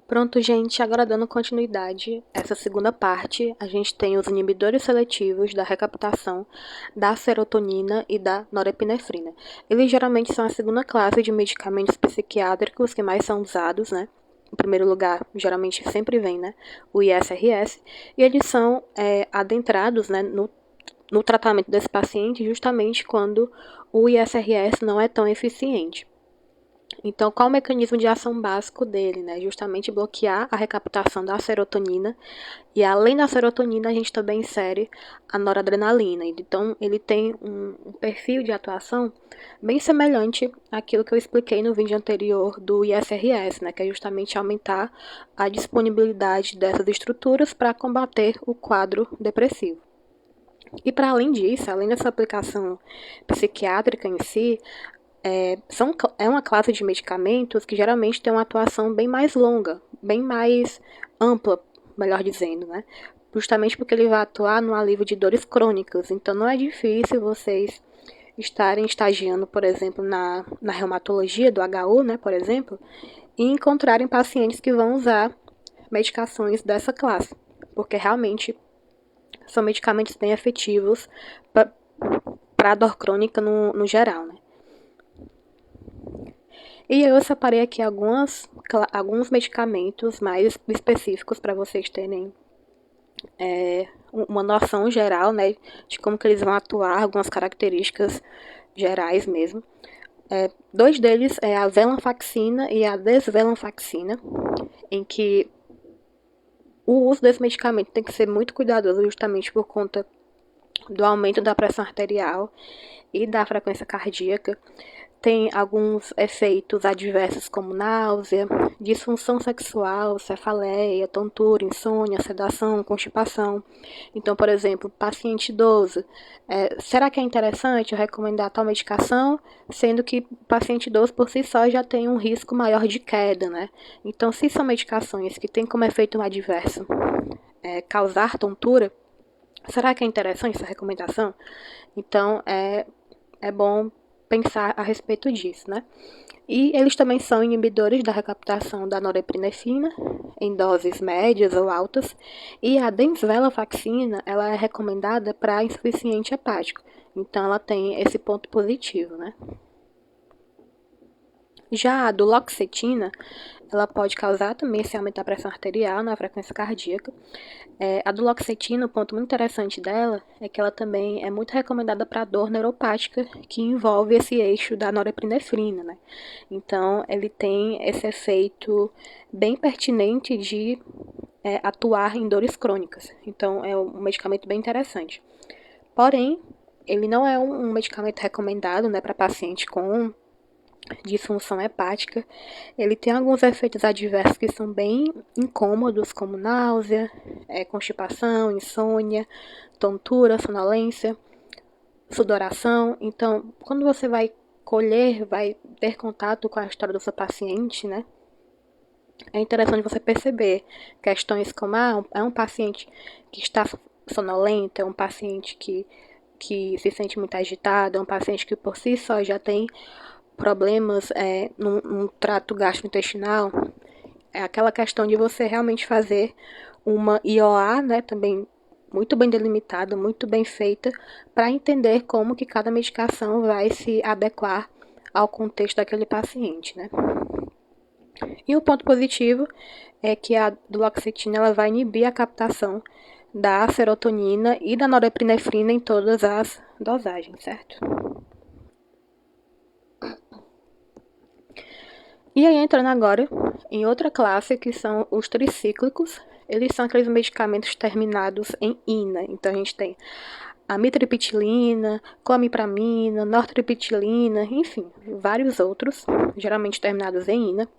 Pronto, gente, agora dando continuidade a essa segunda parte, a gente tem os inibidores seletivos da recaptação da serotonina e da norepinefrina. Eles geralmente são a segunda classe de medicamentos psiquiátricos que mais são usados, né? Em primeiro lugar, geralmente sempre vem, né? O ISRS, e eles são adentrados, né, no tratamento desse paciente justamente quando o ISRS não é tão eficiente. Então, qual o mecanismo de ação básico dele, né? Justamente bloquear a recaptação da serotonina. E além da serotonina, a gente também insere a noradrenalina. Então, ele tem um perfil de atuação bem semelhante àquilo que eu expliquei no vídeo anterior do ISRS, né? Que é justamente aumentar a disponibilidade dessas estruturas para combater o quadro depressivo. E para além disso, além dessa aplicação psiquiátrica em si, é uma classe de medicamentos que geralmente tem uma atuação bem mais longa, bem mais ampla, melhor dizendo, né? Justamente porque ele vai atuar no alívio de dores crônicas. Então não é difícil vocês estarem estagiando, por exemplo, na reumatologia do HU, né, por exemplo, e encontrarem pacientes que vão usar medicações dessa classe, porque realmente são medicamentos bem efetivos para a dor crônica no geral, né? E eu separei aqui alguns medicamentos mais específicos para vocês terem uma noção geral, né, de como que eles vão atuar, algumas características gerais mesmo. Dois deles é a venlafaxina e a desvenlafaxina, em que o uso desse medicamento tem que ser muito cuidadoso justamente por conta do aumento da pressão arterial e da frequência cardíaca. Tem alguns efeitos adversos como náusea, disfunção sexual, cefaleia, tontura, insônia, sedação, constipação. Então, por exemplo, paciente idoso, será que é interessante eu recomendar tal medicação, sendo que o paciente idoso por si só já tem um risco maior de queda, né? Então, se são medicações que têm como efeito adverso causar tontura, será que é interessante essa recomendação? Então, é bom pensar a respeito disso, né? E eles também são inibidores da recaptação da norepinefrina em doses médias ou altas, e a desvenlafaxina, ela é recomendada para insuficiente hepático. Então ela tem esse ponto positivo, né? Já a duloxetina, ela pode causar também esse aumento da pressão arterial na frequência cardíaca. A duloxetina, o ponto muito interessante dela é que ela também é muito recomendada para dor neuropática, que envolve esse eixo da norepinefrina, né? Então, ele tem esse efeito bem pertinente de atuar em dores crônicas. Então, é um medicamento bem interessante. Porém, ele não é um medicamento recomendado, né, para paciente com disfunção hepática. Ele tem alguns efeitos adversos que são bem incômodos, como náusea, constipação, insônia, tontura, sonolência, sudoração. Então, quando você vai colher, vai ter contato com a história do seu paciente, né? É interessante você perceber questões como, é um paciente que está sonolento, é um paciente que se sente muito agitado, é um paciente que por si só já tem problemas no trato gastrointestinal. É aquela questão de você realmente fazer uma IOA, né, também muito bem delimitada, muito bem feita, para entender como que cada medicação vai se adequar ao contexto daquele paciente, né? E o ponto positivo é que a duloxetina ela vai inibir a captação da serotonina e da norepinefrina em todas as dosagens, certo? E aí, entrando agora em outra classe, que são os tricíclicos. Eles são aqueles medicamentos terminados em ina. Então, a gente tem amitriptilina, clomipramina, nortriptilina, enfim, vários outros, geralmente terminados em ina.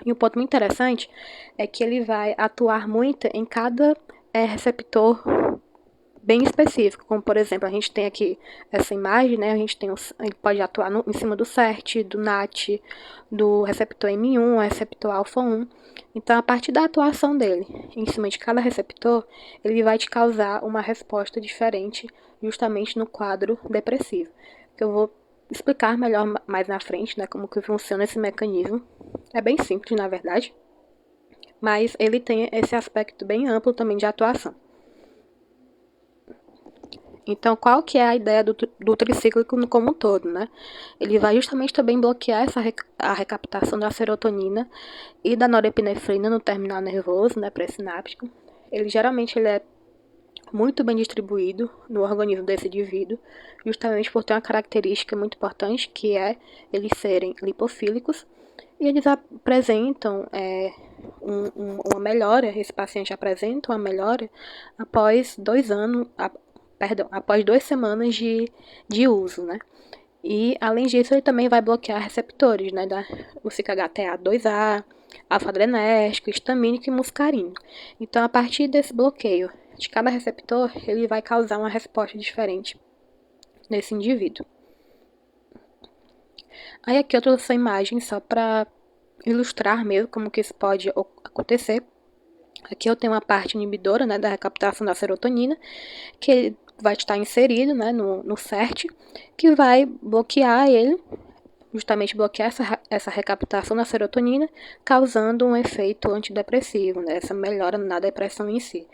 E um ponto muito interessante é que ele vai atuar muito em cada receptor bem específico, como por exemplo, a gente tem aqui essa imagem, né? Ele pode atuar em cima do CERT, do NAT, do receptor M1, receptor alfa 1. Então, a partir da atuação dele em cima de cada receptor, ele vai te causar uma resposta diferente justamente no quadro depressivo, que eu vou explicar melhor mais na frente, né, como que funciona esse mecanismo. É bem simples, na verdade. mas ele tem esse aspecto bem amplo também de atuação. Então, qual que é a ideia do tricíclico como um todo, né? Ele vai justamente também bloquear a recaptação da serotonina e da norepinefrina no terminal nervoso, né, pré-sináptico. Ele é muito bem distribuído no organismo desse indivíduo, justamente por ter uma característica muito importante, que é eles serem lipofílicos, e eles apresentam uma melhora, esse paciente apresenta uma melhora após 2 anos, após 2 semanas de uso, né? E, além disso, ele também vai bloquear receptores, né, o 5-HTA2A, alfa-adrenérgico, histamínico e muscarínico. Então, a partir desse bloqueio de cada receptor, ele vai causar uma resposta diferente nesse indivíduo. Aí aqui eu trouxe essa imagem só para ilustrar mesmo como que isso pode acontecer. Aqui eu tenho uma parte inibidora, né, da recaptação da serotonina, que vai estar inserido, né, no CERT, que vai bloquear ele, justamente bloquear essa recaptação da serotonina, causando um efeito antidepressivo, né, essa melhora na depressão em si.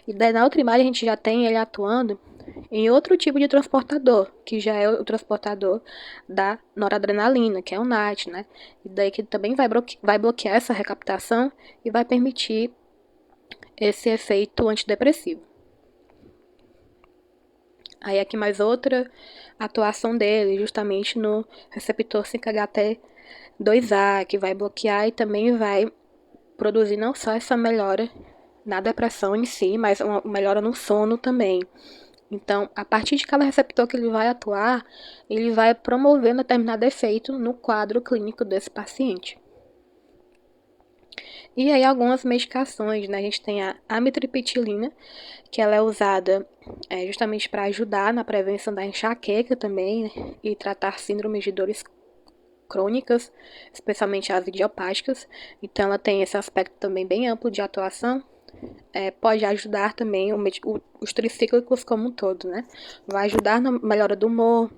E daí na outra imagem a gente já tem ele atuando em outro tipo de transportador, que já é o transportador da noradrenalina, que é o NAT, né, e daí que também vai bloquear essa recaptação e vai permitir esse efeito antidepressivo. Aí aqui mais outra atuação dele, justamente no receptor 5-HT2A, que vai bloquear e também vai produzir não só essa melhora na depressão em si, mas uma melhora no sono também. Então, a partir de cada receptor que ele vai atuar, ele vai promover um determinado efeito no quadro clínico desse paciente. E aí algumas medicações, né? A gente tem a amitriptilina, que ela é usada justamente para ajudar na prevenção da enxaqueca também, né? E tratar síndromes de dores crônicas, especialmente as idiopáticas. Então ela tem esse aspecto também bem amplo de atuação. Pode ajudar também os tricíclicos como um todo, né? Vai ajudar na melhora do humor,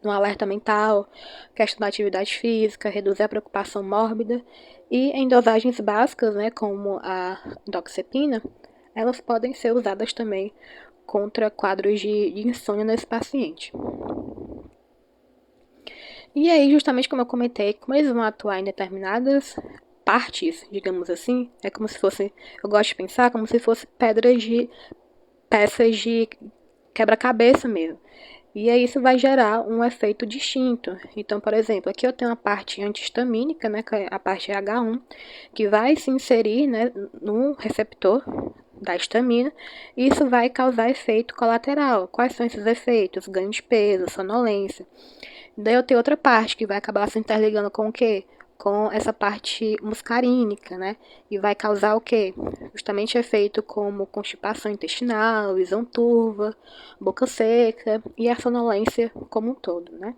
no alerta mental, questão da atividade física, reduzir a preocupação mórbida, e em dosagens básicas, né, como a doxepina, elas podem ser usadas também contra quadros de insônia nesse paciente. E aí, justamente como eu comentei, como eles vão atuar em determinadas partes, digamos assim, é como se fosse, eu gosto de pensar como se fosse peças de quebra-cabeça mesmo. E aí isso vai gerar um efeito distinto. Então, por exemplo, aqui eu tenho a parte antihistamínica, né, que é a parte H1, que vai se inserir, né, no receptor da histamina, e isso vai causar efeito colateral. Quais são esses efeitos? Ganho de peso, sonolência. Daí eu tenho outra parte que vai acabar se interligando com o quê? Com essa parte muscarínica, né? E vai causar o quê? Justamente efeito como constipação intestinal, visão turva, boca seca e a sonolência como um todo, né?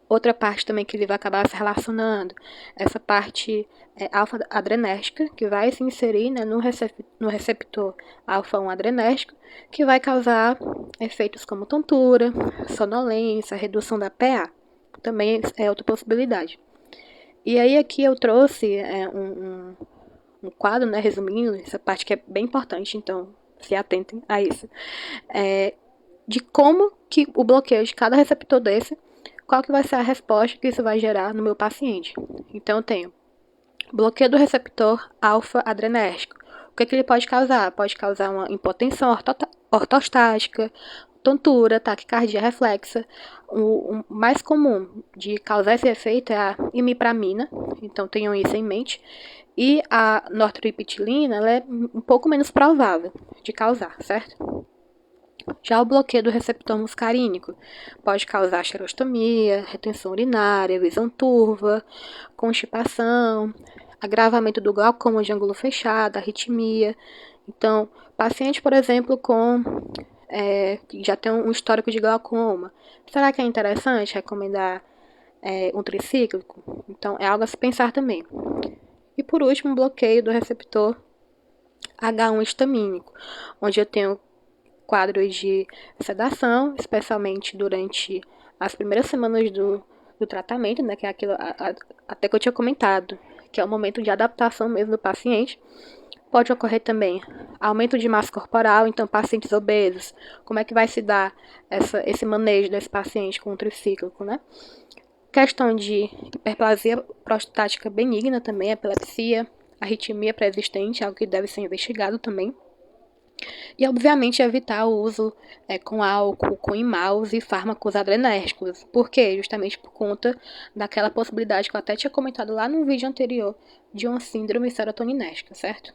Outra parte também que ele vai acabar se relacionando, essa parte alfa-adrenérgica, que vai se inserir, né, no receptor alfa-1 adrenérgico, que vai causar efeitos como tontura, sonolência, redução da PA. Também é outra possibilidade. E aí aqui eu trouxe um quadro, né, resumindo, essa parte que é bem importante, então se atentem a isso, de como que o bloqueio de cada receptor desse, qual que vai ser a resposta que isso vai gerar no meu paciente. Então eu tenho bloqueio do receptor alfa-adrenérgico. O que ele pode causar? Pode causar uma hipotensão ortostática, tontura, taquicardia reflexa. O mais comum de causar esse efeito é a imipramina, então tenham isso em mente. E a nortriptilina, ela é um pouco menos provável de causar, certo? Já o bloqueio do receptor muscarínico pode causar xerostomia, retenção urinária, visão turva, constipação, agravamento do glaucoma de ângulo fechado, arritmia. Então, paciente, por exemplo, que já tem um histórico de glaucoma, será que é interessante recomendar um tricíclico? Então, é algo a se pensar também. E por último, bloqueio do receptor H1 histamínico, onde eu tenho quadros de sedação, especialmente durante as primeiras semanas do tratamento, né, que é aquilo até que eu tinha comentado, que é o momento de adaptação mesmo do paciente. Pode ocorrer também aumento de massa corporal, então pacientes obesos, como é que vai se dar esse manejo desse paciente com o tricíclico, né? Questão de hiperplasia prostática benigna também, epilepsia, arritmia pré-existente, algo que deve ser investigado também. E, obviamente, evitar o uso com álcool, com imãos e fármacos adrenérgicos. Por quê? Justamente por conta daquela possibilidade que eu até tinha comentado lá no vídeo anterior de uma síndrome serotoninérgica, certo?